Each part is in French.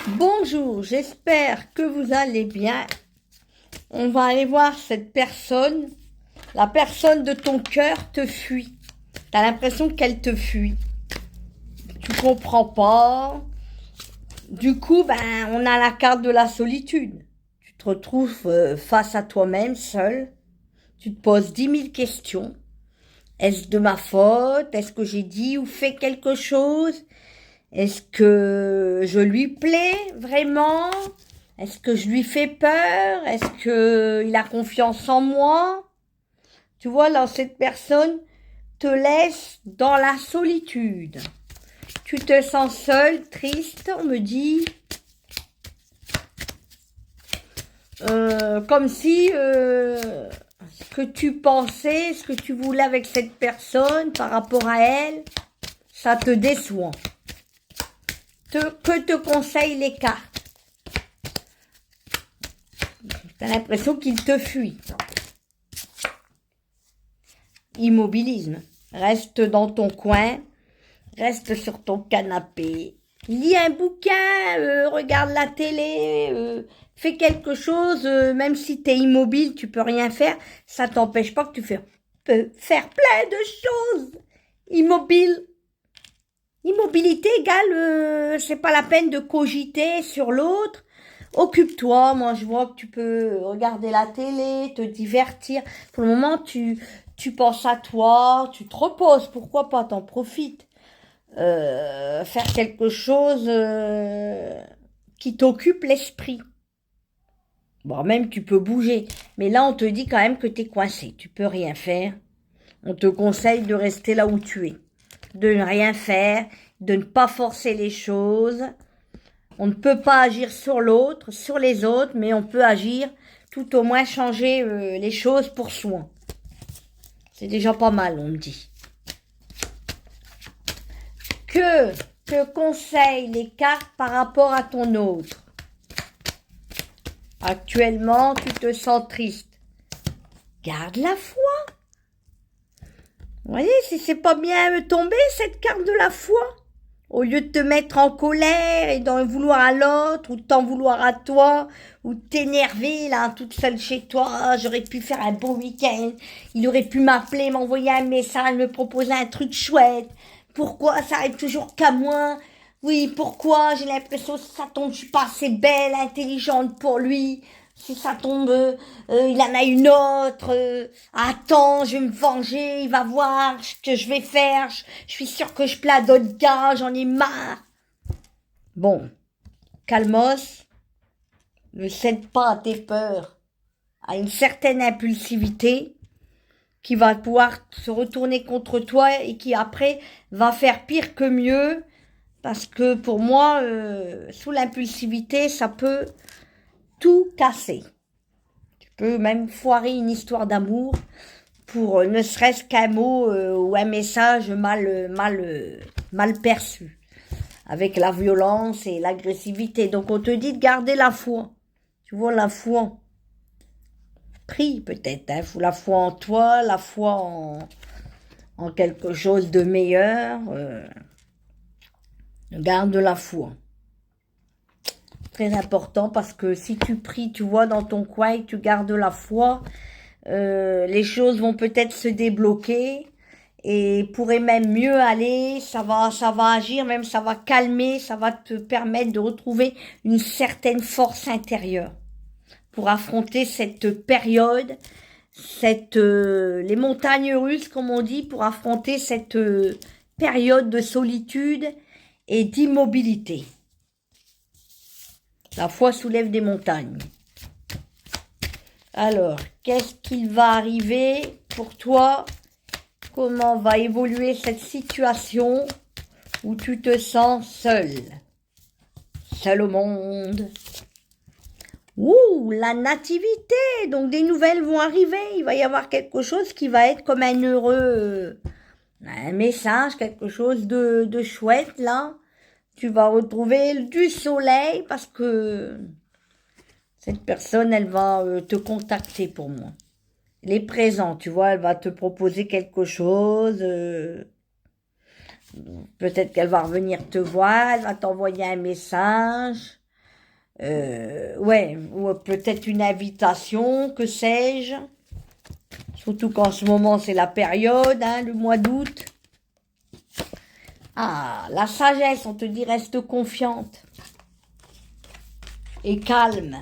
Bonjour, j'espère que vous allez bien. On va aller voir cette personne. La personne de ton cœur te fuit. Tu as l'impression qu'elle te fuit. Tu comprends pas. Du coup, on a la carte de la solitude. Tu te retrouves face à toi-même, seul. Tu te poses 10 000 questions. Est-ce de ma faute? Est-ce que j'ai dit ou fait quelque chose? Est-ce que je lui plais vraiment? Est-ce que je lui fais peur? Est-ce que il a confiance en moi? Tu vois, là, cette personne te laisse dans la solitude. Tu te sens seul, triste, on me dit. Comme si ce que tu pensais, ce que tu voulais avec cette personne par rapport à elle, ça te déçoit. Que te conseillent les cartes? T'as l'impression qu'il te fuit. Immobilisme. Reste dans ton coin, reste sur ton canapé, lis un bouquin, regarde la télé, fais quelque chose, même si t'es immobile, tu peux rien faire, ça t'empêche pas que tu peux faire plein de choses. Immobile. Immobilité égale, c'est pas la peine de cogiter sur l'autre. Occupe-toi, moi je vois que tu peux regarder la télé, te divertir. Pour le moment, tu penses à toi, tu te reposes, pourquoi pas, t'en profites. Faire quelque chose qui t'occupe l'esprit. Bon, même tu peux bouger, mais là on te dit quand même que t'es coincé, tu peux rien faire. On te conseille de rester là où tu es, de ne rien faire, de ne pas forcer les choses. On ne peut pas agir sur l'autre, sur les autres, mais on peut agir, tout au moins changer les choses pour soi. C'est déjà pas mal, on me dit. Que te conseillent les cartes par rapport à ton autre? Actuellement, tu te sens triste. Garde la foi. Vous voyez, si c'est pas bien tombé, cette carte de la foi. Au lieu de te mettre en colère et d'en vouloir à l'autre, ou de t'en vouloir à toi, ou de t'énerver là, toute seule chez toi, j'aurais pu faire un bon week-end, il aurait pu m'appeler, m'envoyer un message, me proposer un truc chouette. Pourquoi ça arrive toujours qu'à moi? Oui, pourquoi j'ai l'impression que ça tombe, je suis pas assez belle, intelligente pour lui. Si ça tombe, il en a une autre. Attends, je vais me venger, il va voir ce que je vais faire. Je suis sûre que je plais à d'autres gars, j'en ai marre. Bon, calmos, ne cède pas à tes peurs, à une certaine impulsivité qui va pouvoir se retourner contre toi et qui après va faire pire que mieux. Parce que pour moi, sous l'impulsivité, ça peut tout casser. Tu peux même foirer une histoire d'amour pour ne serait-ce qu'un mot ou un message mal perçu, avec la violence et l'agressivité. Donc on te dit de garder la foi. Tu vois, la foi. Prie peut-être, hein, la foi en toi, la foi en quelque chose de meilleur. Garde la foi. Très important parce que si tu pries, tu vois, dans ton coin et que tu gardes la foi, les choses vont peut-être se débloquer et pourraient même mieux aller, ça va agir, même ça va calmer, ça va te permettre de retrouver une certaine force intérieure pour affronter cette période, les montagnes russes comme on dit, pour affronter cette période de solitude et d'immobilité. La foi soulève des montagnes. Alors, qu'est-ce qu'il va arriver pour toi? Comment va évoluer cette situation où tu te sens seul? Seul au monde. Ouh, la nativité! Donc des nouvelles vont arriver. Il va y avoir quelque chose qui va être comme un heureux, un message, quelque chose de chouette là. Tu vas retrouver du soleil parce que cette personne, elle va te contacter pour moi. Elle est présente, tu vois, elle va te proposer quelque chose. Peut-être qu'elle va revenir te voir, elle va t'envoyer un message. Ouais, ou peut-être une invitation, que sais-je. Surtout qu'en ce moment, c'est la période, hein, le mois d'août. Ah, la sagesse, on te dit reste confiante et calme.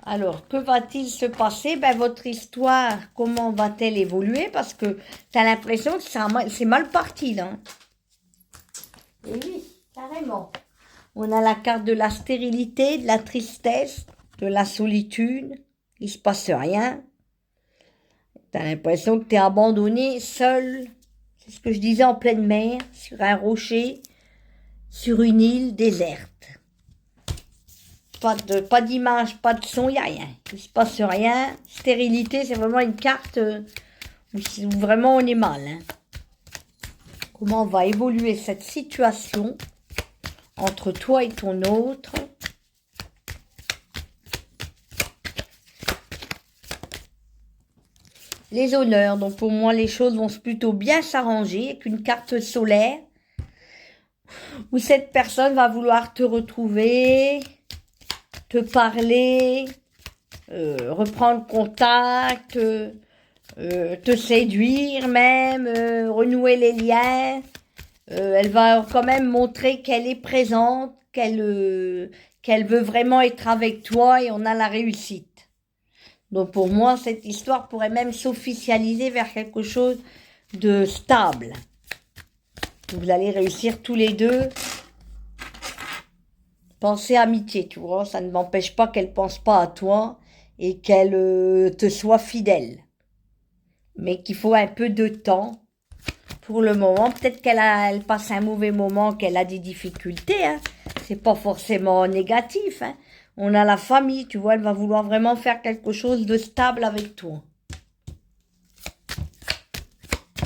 Alors, que va-t-il se passer? Ben, votre histoire, comment va-t-elle évoluer? Parce que tu as l'impression que c'est mal parti, là. Et oui, carrément. On a la carte de la stérilité, de la tristesse, de la solitude. Il se passe rien. Tu as l'impression que tu es abandonné, seul. C'est ce que je disais, en pleine mer, sur un rocher, sur une île déserte. Pas d'image, pas de son, il n'y a rien. Il se passe rien. Stérilité, c'est vraiment une carte où vraiment on est mal. Hein. Comment va évoluer cette situation entre toi et ton autre? Les honneurs, donc pour moi les choses vont plutôt bien s'arranger avec une carte solaire où cette personne va vouloir te retrouver, te parler, reprendre contact, te séduire même, renouer les liens. Elle va quand même montrer qu'elle est présente, qu'elle veut vraiment être avec toi et on a la réussite. Donc pour moi, cette histoire pourrait même s'officialiser vers quelque chose de stable. Vous allez réussir tous les deux. Pensez amitié, tu vois, ça ne m'empêche pas qu'elle pense pas à toi et qu'elle te soit fidèle. Mais qu'il faut un peu de temps pour le moment. Peut-être elle passe un mauvais moment, qu'elle a des difficultés. Hein. C'est pas forcément négatif. Hein. On a la famille, tu vois, elle va vouloir vraiment faire quelque chose de stable avec toi.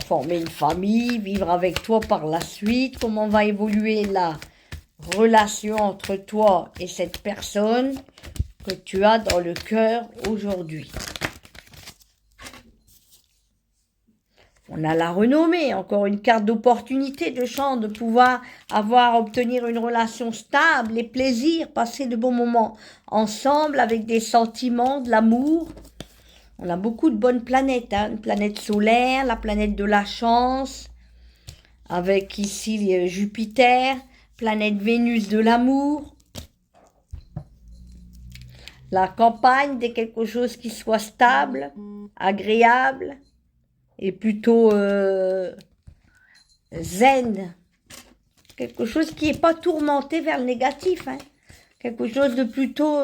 Former une famille, vivre avec toi par la suite. Comment va évoluer la relation entre toi et cette personne que tu as dans le cœur aujourd'hui. On a la renommée, encore une carte d'opportunité, de chance, de pouvoir obtenir une relation stable, les plaisirs, passer de bons moments ensemble avec des sentiments, de l'amour. On a beaucoup de bonnes planètes, hein, une planète solaire, la planète de la chance, avec ici Jupiter, planète Vénus de l'amour. La campagne, c'est quelque chose qui soit stable, agréable et plutôt zen. Quelque chose qui n'est pas tourmenté vers le négatif. Hein. Quelque chose de plutôt,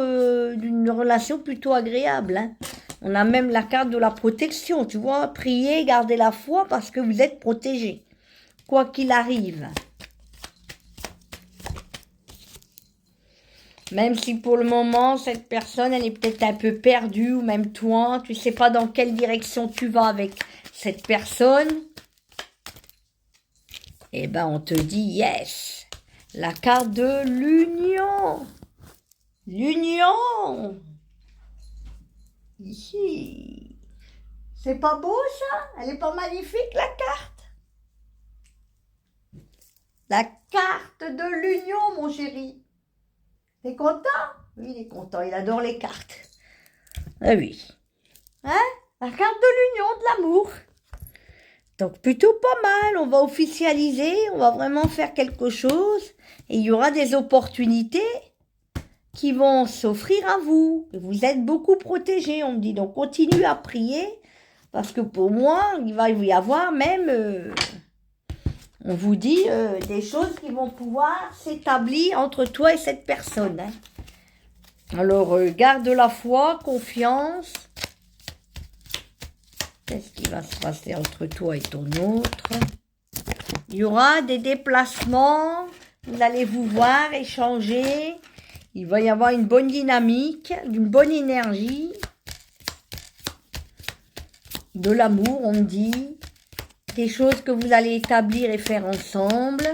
d'une relation plutôt agréable. Hein. On a même la carte de la protection, tu vois. Priez, gardez la foi parce que vous êtes protégés. Quoi qu'il arrive. Même si pour le moment, cette personne, elle est peut-être un peu perdue, ou même toi, tu ne sais pas dans quelle direction tu vas avec cette personne. Eh ben, on te dit yes. La carte de l'union. L'union. Ici. C'est pas beau, ça? Elle est pas magnifique, la carte? La carte de l'union, mon chéri. T'es content? Oui, il est content, il adore les cartes. Ah oui. Hein? La carte de l'union, de l'amour. Donc plutôt pas mal, on va officialiser, on va vraiment faire quelque chose. Et il y aura des opportunités qui vont s'offrir à vous. Vous êtes beaucoup protégés, on me dit. Donc continue à prier, parce que pour moi, il va y avoir même... on vous dit des choses qui vont pouvoir s'établir entre toi et cette personne. Hein. Alors, garde la foi, confiance. Qu'est-ce qui va se passer entre toi et ton autre? Il y aura des déplacements. Vous allez vous voir, échanger. Il va y avoir une bonne dynamique, une bonne énergie. De l'amour, on me dit. Des choses que vous allez établir et faire ensemble.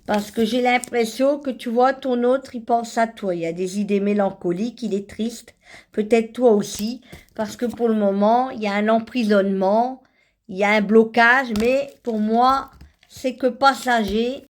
Parce que j'ai l'impression que tu vois, ton autre, il pense à toi. Il y a des idées mélancoliques, il est triste. Peut-être toi aussi. Parce que pour le moment, il y a un emprisonnement, il y a un blocage. Mais pour moi, c'est que passager.